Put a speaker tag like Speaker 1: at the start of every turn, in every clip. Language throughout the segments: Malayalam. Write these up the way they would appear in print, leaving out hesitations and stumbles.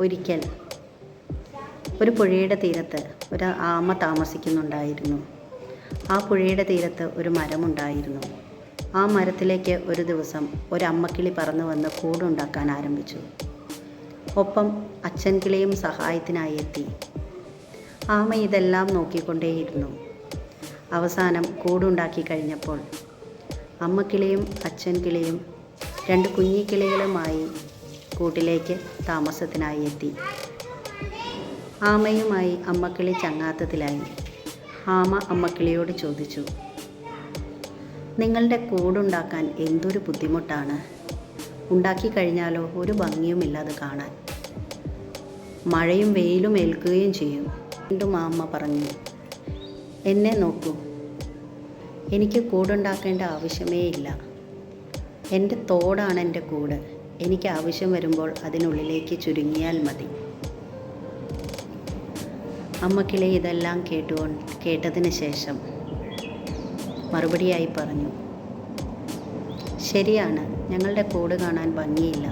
Speaker 1: ഒരിക്കൽ ഒരു പുഴയുടെ തീരത്ത് ഒരു ആമ താമസിക്കുന്നുണ്ടായിരുന്നു. ആ പുഴയുടെ തീരത്ത് ഒരു മരമുണ്ടായിരുന്നു. ആ മരത്തിലേക്ക് ഒരു ദിവസം ഒരമ്മക്കിളി പറന്നു വന്ന് കൂടുണ്ടാക്കാൻ ആരംഭിച്ചു. ഒപ്പം അച്ഛൻ കിളിയും സഹായത്തിനായി എത്തി. ആമ ഇതെല്ലാം നോക്കിക്കൊണ്ടേയിരുന്നു. അവസാനം കൂടുണ്ടാക്കി കഴിഞ്ഞപ്പോൾ അമ്മക്കിളിയും അച്ഛൻ കിളിയും 2 കുഞ്ഞിക്കിളികളുമായി കൂട്ടിലേക്ക് താമസത്തിനായി എത്തി. ആമയുമായി അമ്മക്കിളി ചങ്ങാത്തത്തിലായി. ആമ അമ്മക്കിളിയോട് ചോദിച്ചു, നിങ്ങളുടെ കൂടുണ്ടാക്കാൻ എന്തൊരു ബുദ്ധിമുട്ടാണ്. ഉണ്ടാക്കി കഴിഞ്ഞാലോ ഒരു ഭംഗിയുമില്ലാതെ കാണാൻ. മഴയും വെയിലും ഏൽക്കുകയും ചെയ്യും. വീണ്ടും അമ്മ പറഞ്ഞു, എന്നെ നോക്കൂ, എനിക്ക് കൂടുണ്ടാക്കേണ്ട ആവശ്യമേ ഇല്ല. എൻ്റെ തോടാണ് എൻ്റെ കൂട്. എനിക്ക് ആവശ്യം വരുമ്പോൾ അതിനുള്ളിലേക്ക് ചുരുങ്ങിയാൽ മതി. അമ്മക്കിളി ഇതെല്ലാം കേട്ടതിന് ശേഷം മറുപടിയായി പറഞ്ഞു, ശരിയാണ്, ഞങ്ങളുടെ കൂട് കാണാൻ ഭംഗിയില്ല.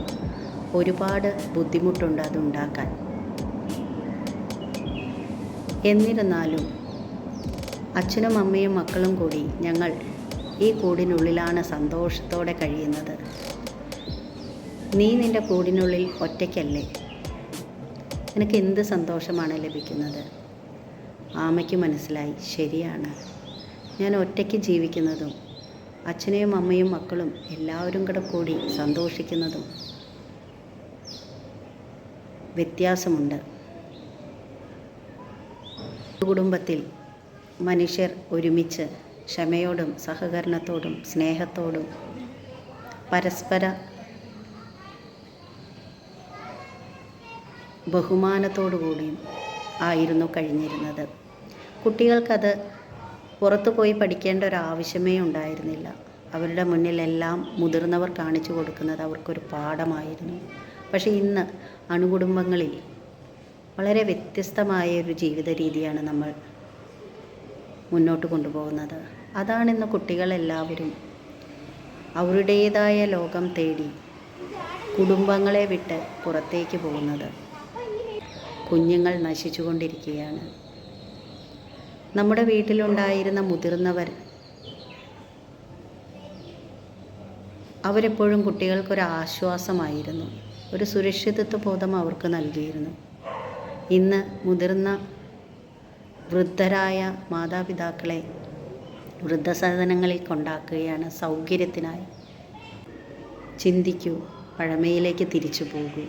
Speaker 1: ഒരുപാട് ബുദ്ധിമുട്ടുണ്ട് അതുണ്ടാക്കാൻ. എന്നിരുന്നാലും അച്ഛനും അമ്മയും മക്കളും കൂടി ഞങ്ങൾ ഈ കൂടിനുള്ളിലാണ് സന്തോഷത്തോടെ കഴിയുന്നത്. നീ നിൻ്റെ കൂടിനുള്ളിൽ ഒറ്റയ്ക്കല്ലേ? നിനക്ക് എന്ത് സന്തോഷമാണ് ലഭിക്കുന്നത്? ആമയ്ക്ക് മനസ്സിലായി, ശരിയാണ്, ഞാൻ ഒറ്റയ്ക്ക് ജീവിക്കുന്നതും അച്ഛനെയും അമ്മയും മക്കളും എല്ലാവരും കൂടി സന്തോഷിക്കുന്നതും വ്യത്യാസമുണ്ട്. കുടുംബത്തിൽ മനുഷ്യർ ഒരുമിച്ച് ക്ഷമയോടും സഹകരണത്തോടും സ്നേഹത്തോടും പരസ്പര ബഹുമാനത്തോടു കൂടിയും ആയിരുന്നു കഴിഞ്ഞിരുന്നത്. കുട്ടികൾക്കത് പുറത്തു പോയി പഠിക്കേണ്ട ഒരാവശ്യമേ ഉണ്ടായിരുന്നില്ല. അവരുടെ മുന്നിലെല്ലാം മുതിർന്നവർ കാണിച്ചു കൊടുക്കുന്നത് അവർക്കൊരു പാഠമായിരുന്നു. പക്ഷേ ഇന്ന് അണുകുടുംബങ്ങളിൽ വളരെ വ്യത്യസ്തമായ ഒരു ജീവിത രീതിയാണ് നമ്മൾ മുന്നോട്ട് കൊണ്ടുപോകുന്നത്. അതാണിന്ന് കുട്ടികളെല്ലാവരും അവരുടേതായ ലോകം തേടി കുടുംബങ്ങളെ വിട്ട് പുറത്തേക്ക് പോകുന്നത്. കുഞ്ഞുങ്ങൾ നശിച്ചുകൊണ്ടിരിക്കുകയാണ്. നമ്മുടെ വീട്ടിലുണ്ടായിരുന്ന മുതിർന്നവർ അവരെപ്പോഴും കുട്ടികൾക്കൊരാശ്വാസമായിരുന്നു. ഒരു സുരക്ഷിതത്വ ബോധം അവർക്ക് നൽകിയിരുന്നു. ഇന്ന് മുതിർന്ന വൃദ്ധരായ മാതാപിതാക്കളെ വൃദ്ധസദനങ്ങളിൽ കൊണ്ടാക്കുകയാണ് സൗകര്യത്തിനായി. ചിന്തിക്കൂ, പഴമയിലേക്ക് തിരിച്ചു പോകൂ.